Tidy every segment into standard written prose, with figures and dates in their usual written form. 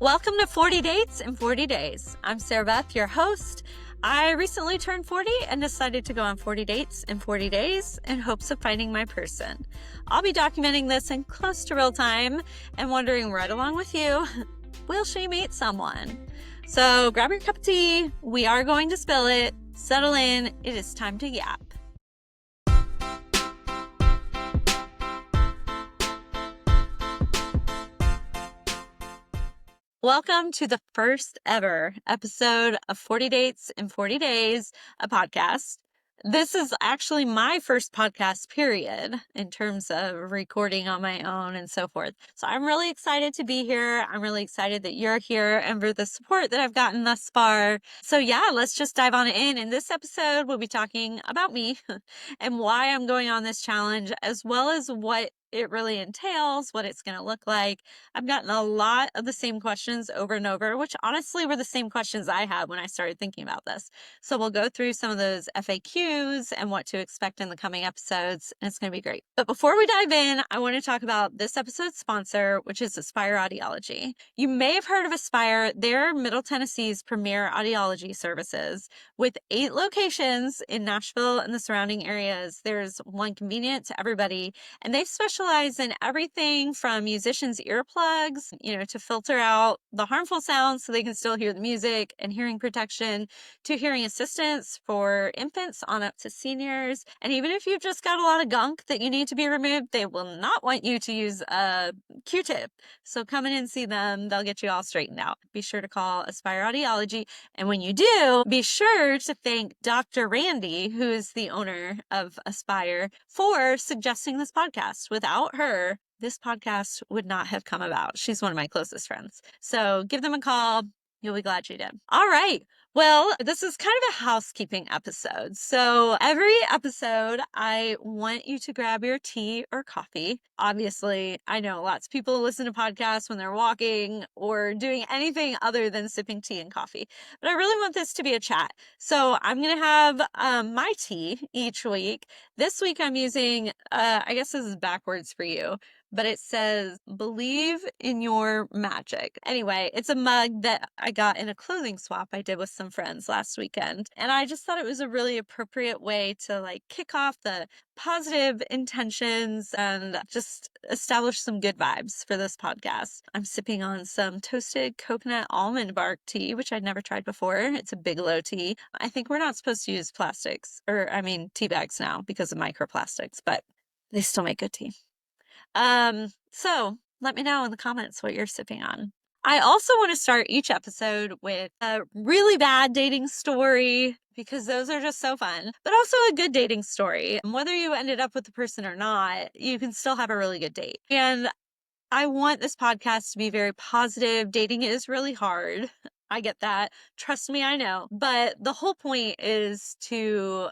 Welcome to 40 Dates in 40 Days. I'm Sarah Beth, your host. I recently turned 40 and decided to go on 40 dates in 40 days in hopes of finding my person. I'll be documenting this in close to real time and wondering right along with you, will she meet someone? So grab your cup of tea. We are going to spill it. Settle in. It is time to yap. Welcome to the first ever episode of 40 Dates in 40 Days, a podcast. This is actually my first podcast, period, in terms of recording on my own and so forth. So I'm really excited to be here. I'm really excited that you're here and for the support that I've gotten thus far. So yeah, let's just dive on in. In this episode, we'll be talking about me and why I'm going on this challenge, as well as what it really entails, what it's going to look like. I've gotten a lot of the same questions over and over, which honestly were the same questions I had when I started thinking about this. So we'll go through some of those FAQs and what to expect in the coming episodes, and it's going to be great. But before we dive in, I want to talk about this episode's sponsor, which is Aspire Audiology. You may have heard of Aspire. They're Middle Tennessee's premier audiology services with 8 locations in Nashville and the surrounding areas. There's one convenient to everybody, and they specialize in everything from musicians' earplugs, to filter out the harmful sounds so they can still hear the music, and hearing protection, to hearing assistance for infants on up to seniors. And even if you've just got a lot of gunk that you need to be removed, they will not want you to use a Q-tip. So come in and see them. They'll get you all straightened out. Be sure to call Aspire Audiology. And when you do, be sure to thank Dr. Randy, who is the owner of Aspire, for suggesting this podcast. Without her, this podcast would not have come about. She's one of my closest friends. So give them a call. You'll be glad you did. All right. Well, this is kind of a housekeeping episode. So every episode, I want you to grab your tea or coffee. Obviously, I know lots of people listen to podcasts when they're walking or doing anything other than sipping tea and coffee. But I really want this to be a chat. So I'm going to have my tea each week. This week I'm using, I guess this is backwards for you, but it says, believe in your magic. Anyway, it's a mug that I got in a clothing swap I did with some friends last weekend. And I just thought it was a really appropriate way to kick off the positive intentions and just establish some good vibes for this podcast. I'm sipping on some toasted coconut almond bark tea, which I'd never tried before. It's a Bigelow tea. I think we're not supposed to use tea bags now because of microplastics, but they still make good tea. So let me know in the comments what you're sipping on. I also want to start each episode with a really bad dating story, because those are just so fun, but also a good dating story. Whether you ended up with the person or not, you can still have a really good date. And I want this podcast to be very positive. Dating is really hard. I get that. Trust me, I know. But the whole point is to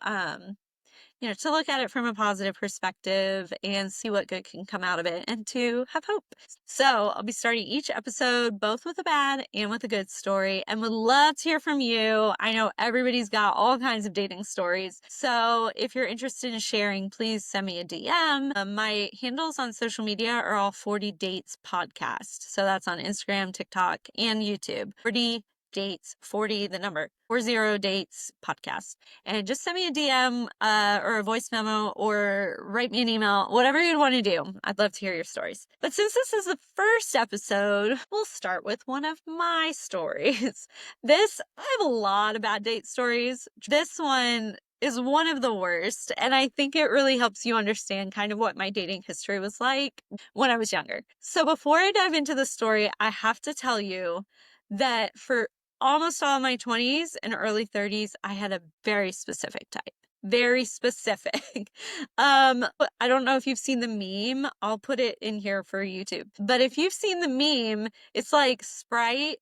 look at it from a positive perspective and see what good can come out of it and to have hope. So I'll be starting each episode both with a bad and with a good story, and would love to hear from you. I know everybody's got all kinds of dating stories. So if you're interested in sharing, please send me a DM. My handles on social media are all 40 Dates Podcast. So that's on Instagram, TikTok, and YouTube. 40 Dates, 40, the number, 40 Dates Podcast. And just send me a DM or a voice memo or write me an email, whatever you'd want to do. I'd love to hear your stories. But since this is the first episode, we'll start with one of my stories. I have a lot of bad date stories. This one is one of the worst, and I think it really helps you understand kind of what my dating history was like when I was younger. So before I dive into the story, I have to tell you that for almost all my 20s and early 30s, I had a very specific type. Very specific. I don't know if you've seen the meme. I'll put it in here for YouTube. But if you've seen the meme, it's like Sprite,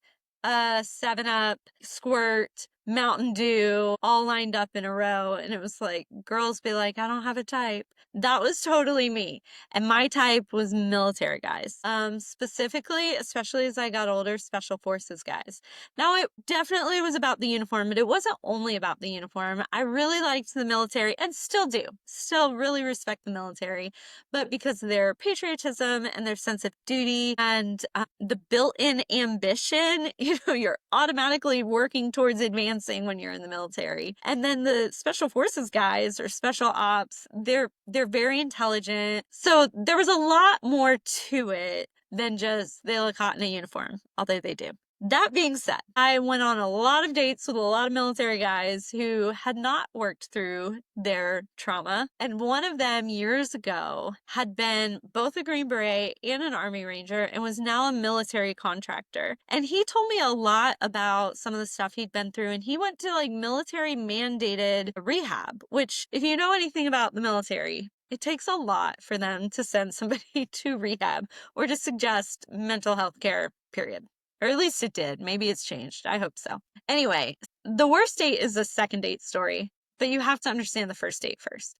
7-Up, Squirt, Mountain Dew all lined up in a row. And it was like, girls be like, I don't have a type. That was totally me. And my type was military guys. Specifically, especially as I got older, special forces guys. Now, it definitely was about the uniform, but it wasn't only about the uniform. I really liked the military and still do. Still really respect the military, but because of their patriotism and their sense of duty and the built-in ambition, you're automatically working towards advancing when you're in the military. And then the special forces guys or special ops, they're very intelligent. So there was a lot more to it than just they look hot in a uniform, although they do. That being said, I went on a lot of dates with a lot of military guys who had not worked through their trauma. And one of them years ago had been both a Green Beret and an Army Ranger and was now a military contractor. And he told me a lot about some of the stuff he'd been through. And he went to like military mandated rehab, which, if you know anything about the military, it takes a lot for them to send somebody to rehab or to suggest mental health care, period. Or at least it did. Maybe it's changed. I hope so. Anyway, the worst date is the second date story, but you have to understand the first date first.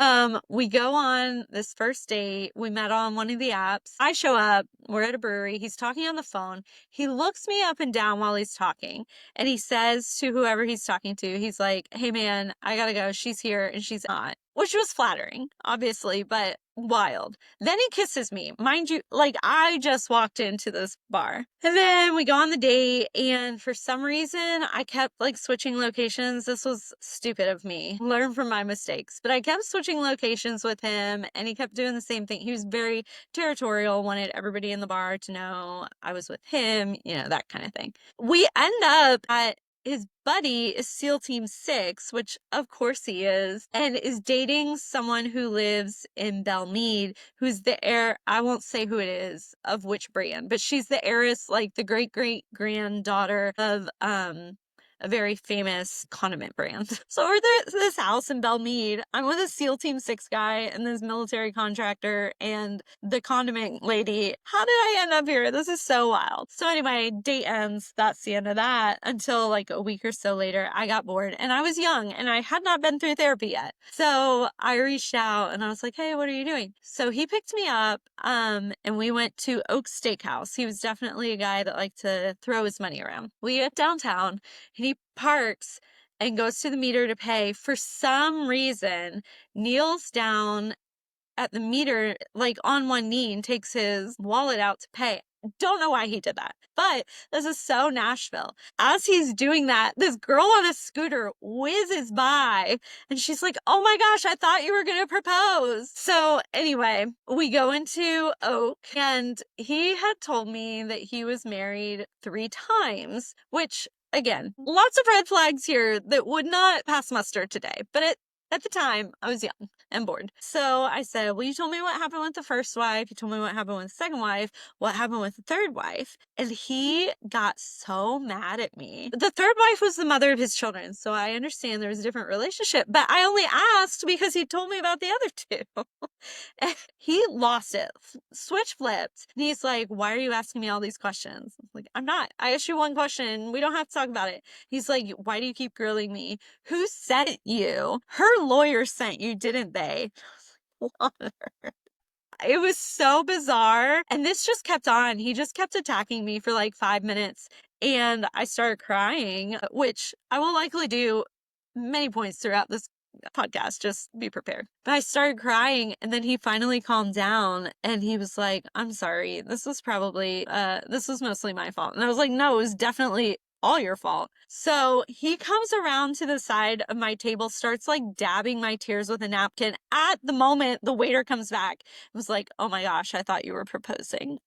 We go on this first date. We met on one of the apps. I show up. We're at a brewery. He's talking on the phone. He looks me up and down while he's talking, and he says to whoever he's talking to, he's like, "Hey man, I gotta go. She's here and she's not." Which was flattering, obviously, but wild. Then he kisses me. Mind you, like I just walked into this bar. And then we go on the date, and for some reason, I kept like switching locations. This was stupid of me. Learn from my mistakes. But I kept switching locations with him, and he kept doing the same thing. He was very territorial, wanted everybody in the bar to know I was with him, that kind of thing. We end up at his buddy is SEAL Team 6, which of course he is, and is dating someone who lives in Belmead, who's the heir, I won't say who it is, of which brand, but she's the heiress, like the great-great-granddaughter of a very famous condiment brand. So we're there at this house in Belmead. I'm with a SEAL Team 6 guy and this military contractor and the condiment lady. How did I end up here? This is so wild. So anyway, date ends. That's the end of that. Until like a week or so later, I got bored and I was young and I had not been through therapy yet. So I reached out and I was like, hey, what are you doing? So he picked me up and we went to Oak Steakhouse. He was definitely a guy that liked to throw his money around. We went downtown and he parks and goes to the meter to pay. For some reason, kneels down at the meter, like on one knee, and takes his wallet out to pay. Don't know why he did that, but this is so Nashville. As he's doing that, this girl on a scooter whizzes by and she's like, oh my gosh, I thought you were going to propose. So anyway, we go into Oak and he had told me that he was married 3 times, which again, lots of red flags here that would not pass muster today, but at the time, I was young and bored. So I said, well, you told me what happened with the first wife. You told me what happened with the second wife. What happened with the third wife? And he got so mad at me. The third wife was the mother of his children. So I understand there was a different relationship, but I only asked because he told me about the other 2. He lost it, switch flipped. And he's like, why are you asking me all these questions? I'm like, I'm not. I asked you one question. We don't have to talk about it. He's like, why do you keep grilling me? Who sent you? Her lawyer sent you, didn't they? It was so bizarre. And this just kept on. He just kept attacking me for like 5 minutes. And I started crying, which I will likely do many points throughout this podcast. Just be prepared. But I started crying and then he finally calmed down and he was like, I'm sorry. This was mostly my fault. And I was like, no, it was definitely all your fault. So he comes around to the side of my table, starts like dabbing my tears with a napkin. At the moment, the waiter comes back. It was like, oh my gosh, I thought you were proposing.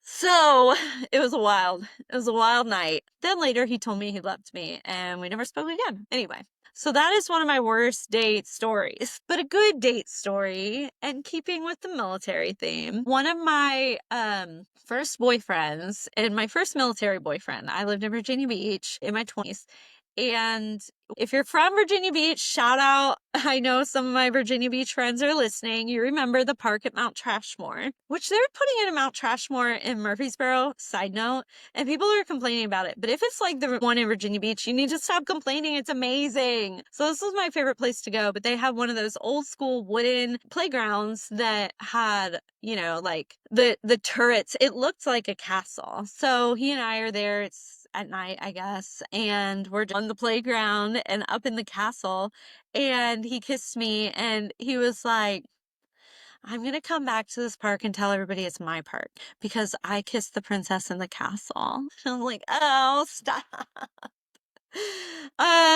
So it was a wild night. Then later he told me he loved me and we never spoke again. Anyway, so that is one of my worst date stories, but a good date story and keeping with the military theme. One of my first boyfriends and my first military boyfriend, I lived in Virginia Beach in my 20s. And if you're from Virginia Beach, shout out. I know some of my Virginia Beach friends are listening. You remember the park at Mount Trashmore, which they're putting in a Mount Trashmore in Murfreesboro, side note, and people are complaining about it. But if it's like the one in Virginia Beach, you need to stop complaining. It's amazing. So this was my favorite place to go, but they have one of those old school wooden playgrounds that had, like the turrets. It looked like a castle. So he and I are there. It's at night, I guess, and we're on the playground and up in the castle, and he kissed me, and he was like, I'm gonna come back to this park and tell everybody it's my park because I kissed the princess in the castle. I'm like, oh, stop.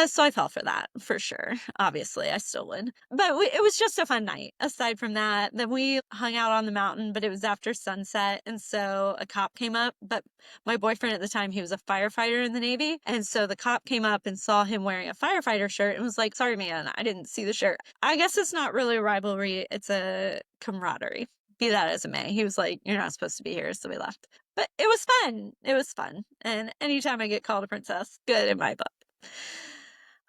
So I fell for that for sure. Obviously, I still would. But it was just a fun night. Aside from that, then we hung out on the mountain, but it was after sunset. And so a cop came up. But my boyfriend at the time, he was a firefighter in the Navy. And so the cop came up and saw him wearing a firefighter shirt and was like, sorry, man, I didn't see the shirt. I guess it's not really a rivalry, it's a camaraderie. Be that as it may. He was like, you're not supposed to be here. So we left. But it was fun. It was fun. And anytime I get called a princess, good in my book.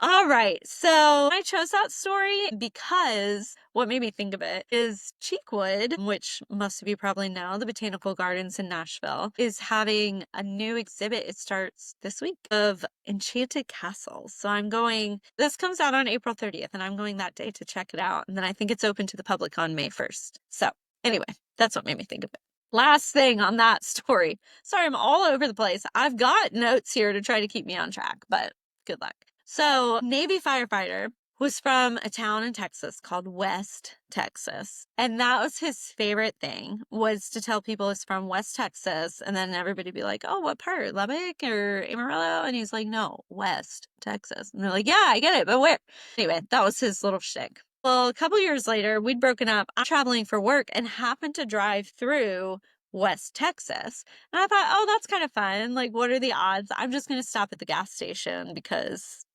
All right. So I chose that story because what made me think of it is Cheekwood, which most of you probably know, the Botanical Gardens in Nashville, is having a new exhibit. It starts this week of enchanted castles. So this comes out on April 30th, and I'm going that day to check it out. And then I think it's open to the public on May 1st. So anyway, that's what made me think of it. Last thing on that story. Sorry, I'm all over the place. I've got notes here to try to keep me on track, but good luck. So, Navy firefighter was from a town in Texas called West Texas. And that was his favorite thing, was to tell people it's from West Texas. And then everybody be like, oh, what part? Lubbock or Amarillo? And he's like, no, West Texas. And they're like, yeah, I get it, but where? Anyway, that was his little shtick. Well, a couple years later, we'd broken up. I'm traveling for work and happened to drive through West Texas. And I thought, oh, that's kind of fun. Like, what are the odds? I'm just going to stop at the gas station because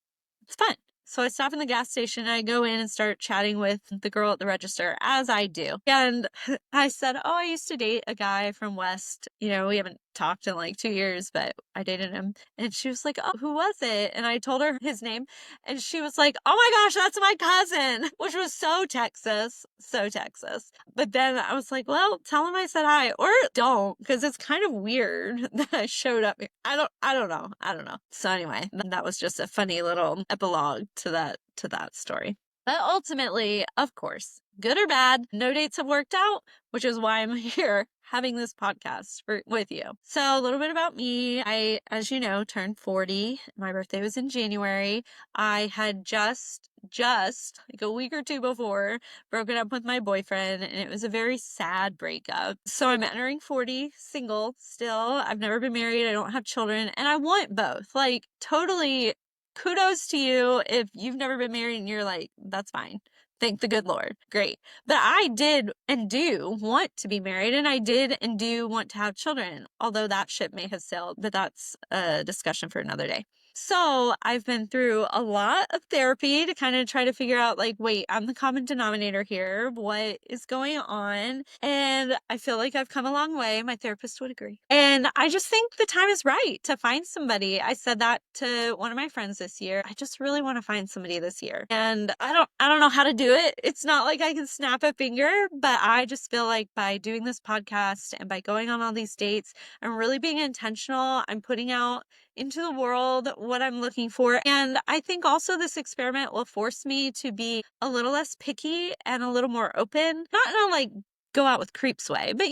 it's fun. So I stop in the gas station and I go in and start chatting with the girl at the register, as I do. And I said, oh, I used to date a guy from West. We haven't talked in like 2 years, but I dated him. And she was like, oh, who was it? And I told her his name. And she was like, oh my gosh, that's my cousin, which was so Texas. So Texas. But then I was like, well, tell him I said hi, or don't, because it's kind of weird that I showed up here. I don't know. So anyway, that was just a funny little epilogue to that story. But ultimately, of course, good or bad, no dates have worked out, which is why I'm here having this podcast with you. So a little bit about me. I, as you know, turned 40. My birthday was in January. I had just like a week or two before broken up with my boyfriend, and it was a very sad breakup. So I'm entering 40, single still. I've never been married. I don't have children, and I want both. Like, totally kudos to you if you've never been married and you're like, that's fine. Thank the good Lord. Great. But I did and do want to be married, and I did and do want to have children, although that ship may have sailed, but that's a discussion for another day. So I've been through a lot of therapy to kind of try to figure out, like, wait, I'm the common denominator here. What is going on? And I feel like I've come a long way. My therapist would agree. And I just think the time is right to find somebody. I said that to one of my friends this year. I just really want to find somebody this year. And I don't know how to do it. It's not like I can snap a finger, but I just feel like by doing this podcast and by going on all these dates, I'm really being intentional. I'm putting out into the world what I'm looking for. And I think also this experiment will force me to be a little less picky and a little more open. Not in a like go out with creeps way, but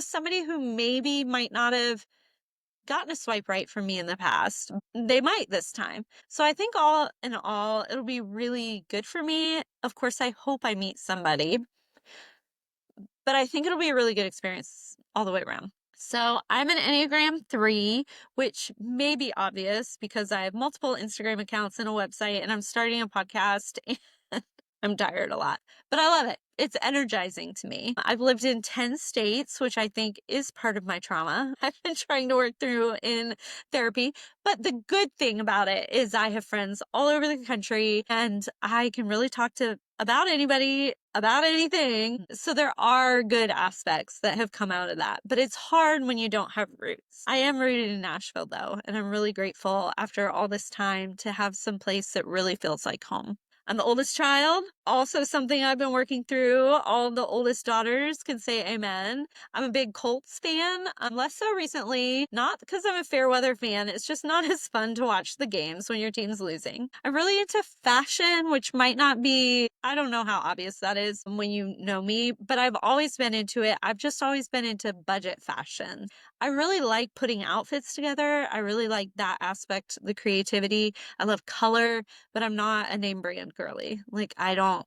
somebody who maybe might not have gotten a swipe right from me in the past, they might this time. So I think all in all, it'll be really good for me. Of course, I hope I meet somebody, but I think it'll be a really good experience all the way around. So I'm an Enneagram 3, which may be obvious because I have multiple Instagram accounts and a website, and I'm starting a podcast. I'm tired a lot, but I love it. It's energizing to me. I've lived in 10 states, which I think is part of my trauma. I've been trying to work through in therapy. But the good thing about it is I have friends all over the country and I can really talk to about anybody, about anything. So there are good aspects that have come out of that. But it's hard when you don't have roots. I am rooted in Nashville though, and I'm really grateful after all this time to have some place that really feels like home. I'm the oldest child, also something I've been working through. All the oldest daughters can say amen. I'm a big Colts fan. I'm less so recently, not because I'm a fair weather fan. It's just not as fun to watch the games when your team's losing. I'm really into fashion, which might not be, I don't know how obvious that is when you know me, but I've always been into it. I've just always been into budget fashion. I really like putting outfits together. I really like that aspect, the creativity. I love color, but I'm not a name brand girly. Like I don't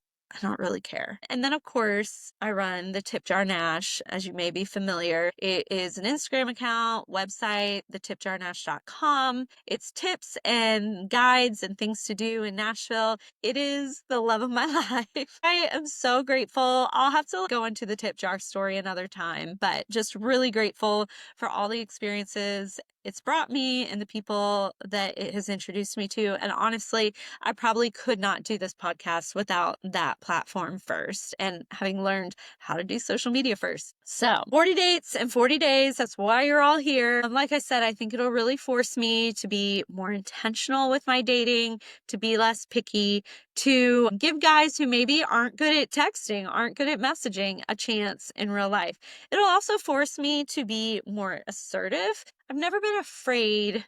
really care. And then of course I run the Tip Jar Nash, as you may be familiar. It is an Instagram account, website, thetipjarnash.com. It's tips and guides and things to do in Nashville. It is the love of my life. I am so grateful. I'll have to go into the tip jar story another time, but just really grateful for all the experiences it's brought me and the people that it has introduced me to. And honestly, I probably could not do this podcast without that platform first and having learned how to do social media first. So 40 dates and 40 days. That's why you're all here. Like I said, I think it'll really force me to be more intentional with my dating, to be less picky, to give guys who maybe aren't good at texting, aren't good at messaging, a chance in real life. It'll also force me to be more assertive. I've never been afraid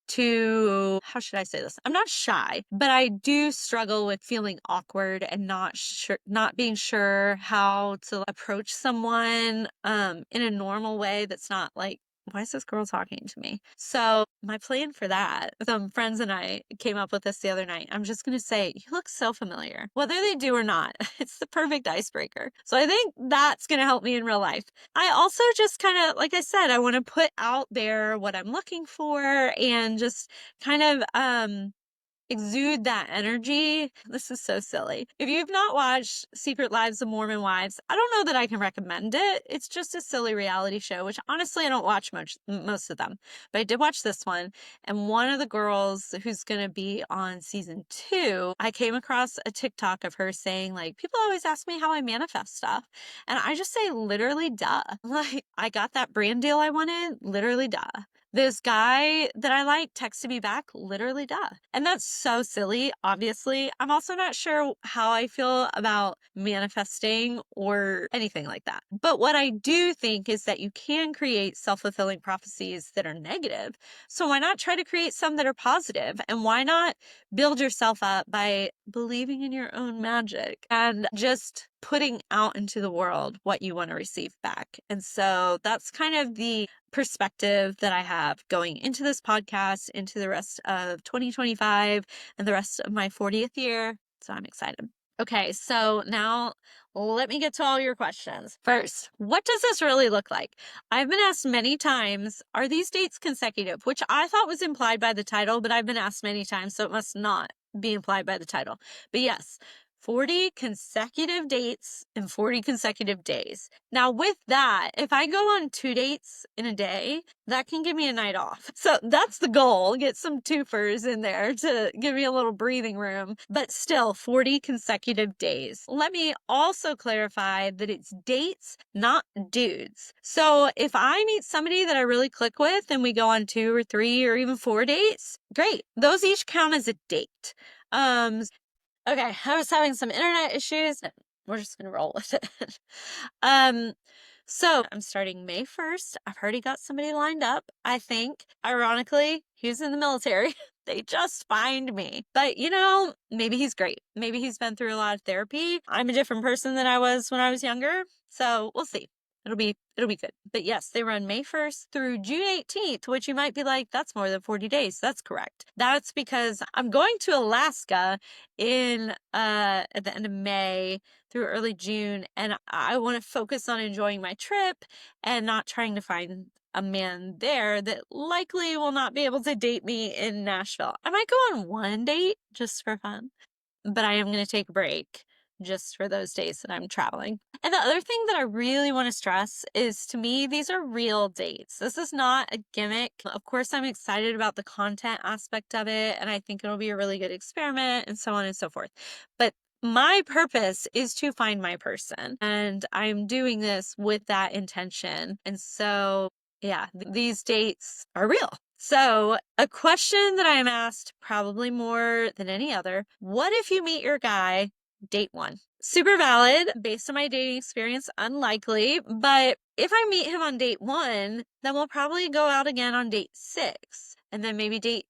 to, how should I say this? I'm not shy, but I do struggle with feeling awkward and not being sure how to approach someone in a normal way that's not like, why is this girl talking to me? So my plan for that, some friends and I came up with this the other night. I'm just going to say, you look so familiar, whether they do or not. It's the perfect icebreaker. So I think that's going to help me in real life. I also just kind of, like I said, I want to put out there what I'm looking for and just kind of exude that energy. This is so silly. If you've not watched Secret Lives of Mormon Wives, I don't know that I can recommend it. It's just a silly reality show, which honestly I don't watch most of them. But I did watch this one, and one of the girls who's going to be on season 2, I came across a TikTok of her saying like, people always ask me how I manifest stuff. And I just say literally duh. Like I got that brand deal I wanted, literally duh. This guy that I like texted me back, literally, duh. And that's so silly, obviously. I'm also not sure how I feel about manifesting or anything like that. But what I do think is that you can create self-fulfilling prophecies that are negative. So why not try to create some that are positive? And why not build yourself up by believing in your own magic and just putting out into the world what you want to receive back? And so that's kind of the perspective that I have going into this podcast, into the rest of 2025 and the rest of my 40th year. So I'm excited. Okay, so now let me get to all your questions. First, what does this really look like? I've been asked many times, are these dates consecutive? Which I thought was implied by the title, but I've been asked many times, so it must not be implied by the title. But yes, 40 consecutive dates in 40 consecutive days. Now, with that, if I go on 2 dates in a day, that can give me a night off. So that's the goal. Get some twofers in there to give me a little breathing room, but still 40 consecutive days. Let me also clarify that it's dates, not dudes. So if I meet somebody that I really click with and we go on 2 or 3 or even 4 dates, great. Those each count as a date. Okay, I was having some internet issues. We're just gonna roll with it. um, so I'm starting May 1st. I've already got somebody lined up, I think. Ironically, he's in the military. They just find me. But you know, maybe he's great. Maybe he's been through a lot of therapy. I'm a different person than I was when I was younger. So we'll see. It'll be good. But yes, they run May 1st through June 18th, which you might be like, that's more than 40 days. That's correct. That's because I'm going to Alaska in at the end of May through early June, and I want to focus on enjoying my trip and not trying to find a man there that likely will not be able to date me in Nashville. I might go on one date just for fun, but I am going to take a break just for those days that I'm traveling. And the other thing that I really want to stress is, to me, these are real dates. This is not a gimmick. Of course, I'm excited about the content aspect of it, and I think it'll be a really good experiment and so on and so forth. But my purpose is to find my person, and I'm doing this with that intention. And so, yeah, these dates are real. So, a question that I am asked probably more than any other: what if you meet your guy date one? Super valid. Based on my dating experience, unlikely. But if I meet him on date one, then we'll probably go out again on date six, and then maybe date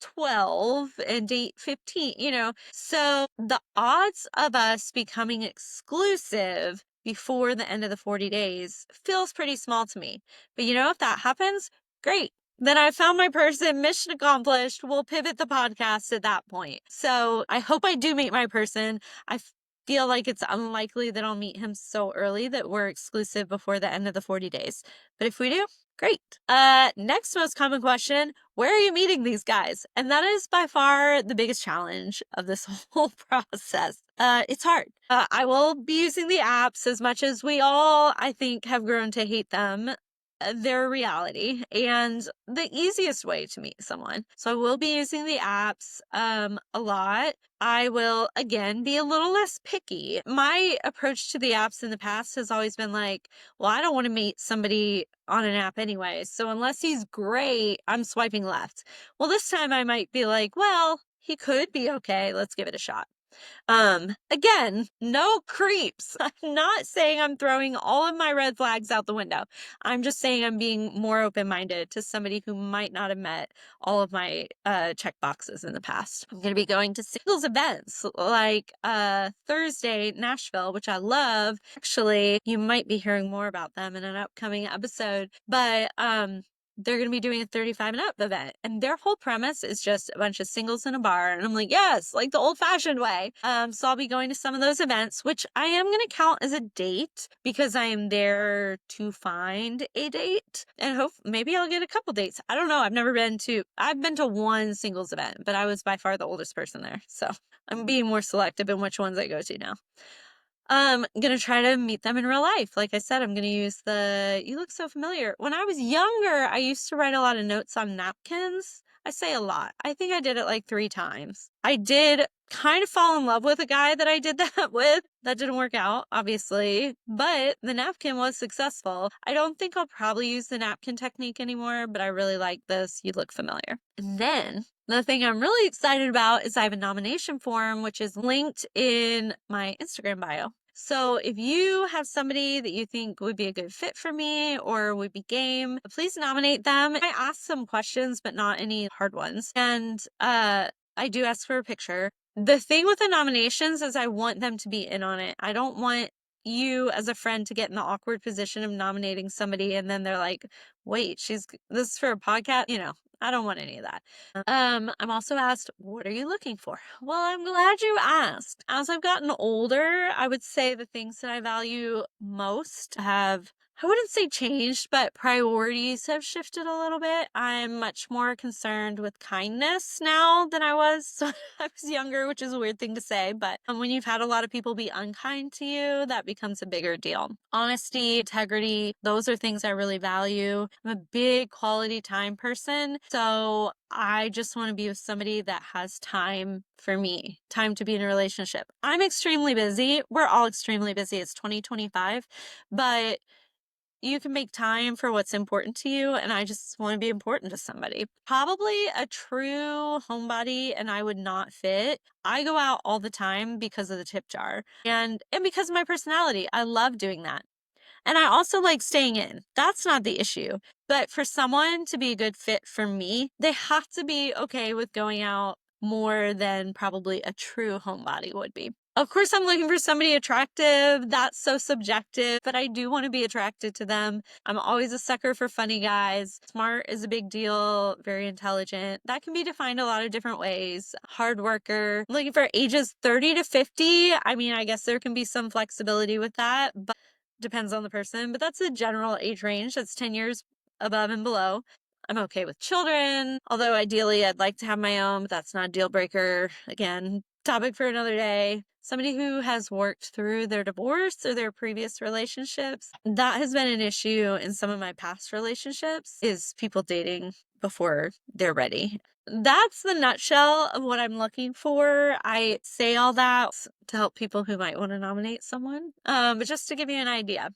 12 and date 15, So the odds of us becoming exclusive before the end of the 40 days feels pretty small to me. But if that happens, great. Then I found my person, mission accomplished. We'll pivot the podcast at that point. So I hope I do meet my person. I feel like it's unlikely that I'll meet him so early that we're exclusive before the end of the 40 days. But if we do, great. Next most common question: where are you meeting these guys? And that is by far the biggest challenge of this whole process. It's hard. I will be using the apps as much as we all, I think, have grown to hate them. Their reality and the easiest way to meet someone. So I will be using the apps a lot. I will, again, be a little less picky. My approach to the apps in the past has always been like, well, I don't want to meet somebody on an app anyway, so unless he's great, I'm swiping left. Well, this time I might be like, well, he could be okay. Let's give it a shot. Again, no creeps. I'm not saying I'm throwing all of my red flags out the window. I'm just saying I'm being more open-minded to somebody who might not have met all of my check boxes in the past. I'm going to be going to singles events like Thursday, Nashville, which I love. Actually, you might be hearing more about them in an upcoming episode, but they're going to be doing a 35 and up event, and their whole premise is just a bunch of singles in a bar. And I'm like, yes, like the old fashioned way. So I'll be going to some of those events, which I am going to count as a date because I am there to find a date, and hope maybe I'll get a couple dates. I don't know. I've been to one singles event, but I was by far the oldest person there. So I'm being more selective in which ones I go to now. I'm gonna try to meet them in real life. Like I said, I'm gonna use you look so familiar. When I was younger, I used to write a lot of notes on napkins. I say a lot. I think I did it like 3 times. I did kind of fall in love with a guy that I did that with. That didn't work out, obviously, but the napkin was successful. I don't think I'll probably use the napkin technique anymore, but I really like this. You look familiar. And then the thing I'm really excited about is I have a nomination form, which is linked in my Instagram bio. So if you have somebody that you think would be a good fit for me or would be game, please nominate them. I ask some questions, but not any hard ones. And I do ask for a picture. The thing with the nominations is I want them to be in on it. I don't want you as a friend to get in the awkward position of nominating somebody and then they're like, wait, this is for a podcast? I don't want any of that. I'm also asked, what are you looking for? Well, I'm glad you asked. As I've gotten older, I would say the things that I value most I wouldn't say changed, but priorities have shifted a little bit. I'm much more concerned with kindness now than I was when I was younger, which is a weird thing to say, but when you've had a lot of people be unkind to you, that becomes a bigger deal. Honesty, integrity, those are things I really value. I'm a big quality time person, so I just want to be with somebody that has time for me, time to be in a relationship. I'm extremely busy. We're all extremely busy. It's 2025, but you can make time for what's important to you, and I just want to be important to somebody. Probably a true homebody and I would not fit. I go out all the time because of the tip jar and because of my personality. I love doing that. And I also like staying in. That's not the issue. But for someone to be a good fit for me, they have to be okay with going out more than probably a true homebody would be. Of course, I'm looking for somebody attractive. That's so subjective, but I do want to be attracted to them. I'm always a sucker for funny guys. Smart is a big deal, very intelligent. That can be defined a lot of different ways. Hard worker. I'm looking for ages 30 to 50. I mean, I guess there can be some flexibility with that, but depends on the person. But that's a general age range. That's 10 years above and below. I'm okay with children, although ideally I'd like to have my own, but that's not a deal breaker. Again, topic for another day. Somebody who has worked through their divorce or their previous relationships. That has been an issue in some of my past relationships, is people dating before they're ready. That's the nutshell of what I'm looking for. I say all that to help people who might want to nominate someone, but just to give you an idea.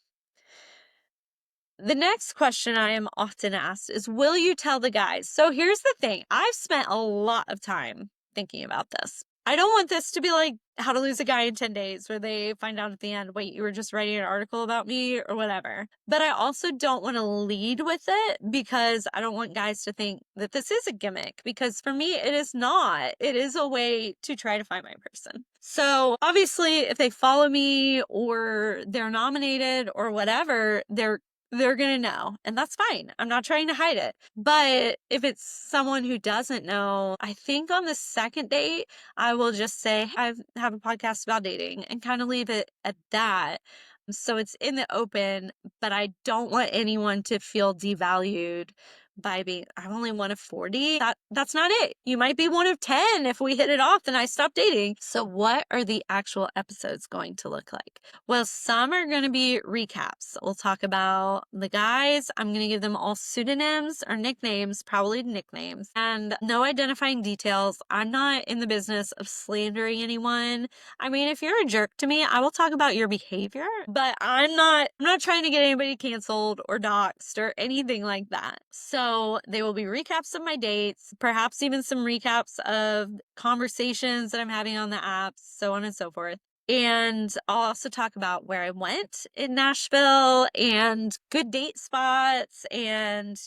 The next question I am often asked is, will you tell the guys? So here's the thing. I've spent a lot of time thinking about this. I don't want this to be like How to Lose a Guy in 10 Days, where they find out at the end, wait, you were just writing an article about me or whatever. But I also don't want to lead with it, because I don't want guys to think that this is a gimmick, because for me, it is not. It is a way to try to find my person. So obviously, if they follow me or they're nominated or whatever, they're going to know, and that's fine. I'm not trying to hide it. But if it's someone who doesn't know, I think on the second date, I will just say, I have a podcast about dating, and kind of leave it at that. So it's in the open, but I don't want anyone to feel devalued by being, I'm only one of 40. That's not it. You might be one of 10 if we hit it off and I stop dating. So what are the actual episodes going to look like? Well, some are going to be recaps. We'll talk about the guys. I'm going to give them all pseudonyms or nicknames, probably nicknames, and no identifying details. I'm not in the business of slandering anyone. I mean, if you're a jerk to me, I will talk about your behavior, but I'm not trying to get anybody canceled or doxxed or anything like that. So they will be recaps of my dates, perhaps even some recaps of conversations that I'm having on the apps, so on and so forth. And I'll also talk about where I went in Nashville and good date spots and,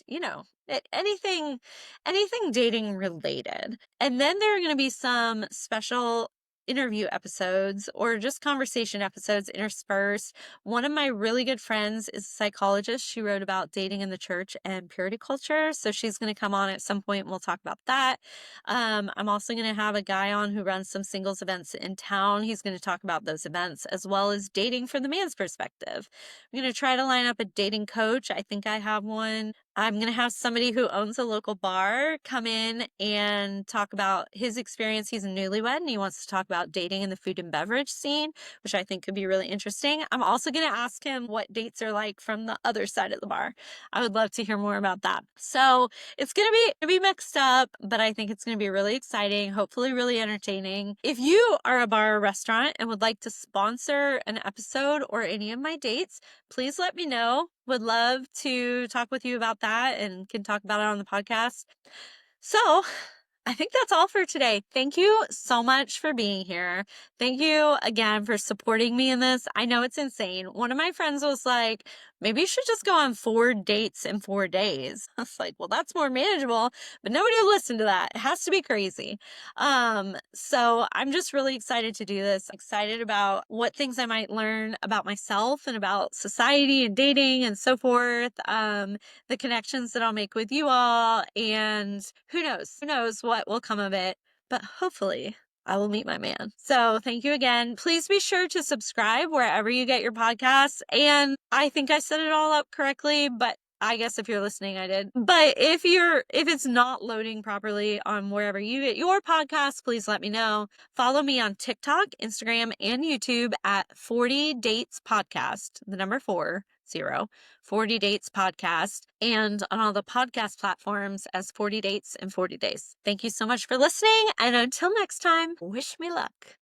anything dating related. And then there are going to be some special interview episodes or just conversation episodes interspersed. One of my really good friends is a psychologist. She wrote about dating in the church and purity culture. So she's going to come on at some point and we'll talk about that. I'm also going to have a guy on who runs some singles events in town. He's going to talk about those events as well as dating from the man's perspective. I'm going to try to line up a dating coach. I think I have one. I'm going to have somebody who owns a local bar come in and talk about his experience. He's a newlywed and he wants to talk about dating in the food and beverage scene, which I think could be really interesting. I'm also going to ask him what dates are like from the other side of the bar. I would love to hear more about that. So it's going to be mixed up, but I think it's going to be really exciting, hopefully really entertaining. If you are a bar or restaurant and would like to sponsor an episode or any of my dates, please let me know. Would love to talk with you about that and can talk about it on the podcast. So I think that's all for today. Thank you so much for being here. Thank you again for supporting me in this. I know it's insane. One of my friends was like, maybe you should just go on 4 dates in 4 days. I was like, well, that's more manageable, but nobody will listen to that. It has to be crazy. So I'm just really excited to do this. Excited about what things I might learn about myself and about society and dating and so forth. The connections that I'll make with you all, and who knows what will come of it, but hopefully I will meet my man. So thank you again. Please be sure to subscribe wherever you get your podcasts. And I think I set it all up correctly, but I guess if you're listening, I did. But if it's not loading properly on wherever you get your podcasts, please let me know. Follow me on TikTok, Instagram, and YouTube at 40 Dates Podcast, the number 40, 40 Dates Podcast, and on all the podcast platforms as 40 Dates in 40 Days. Thank you so much for listening. And until next time, wish me luck.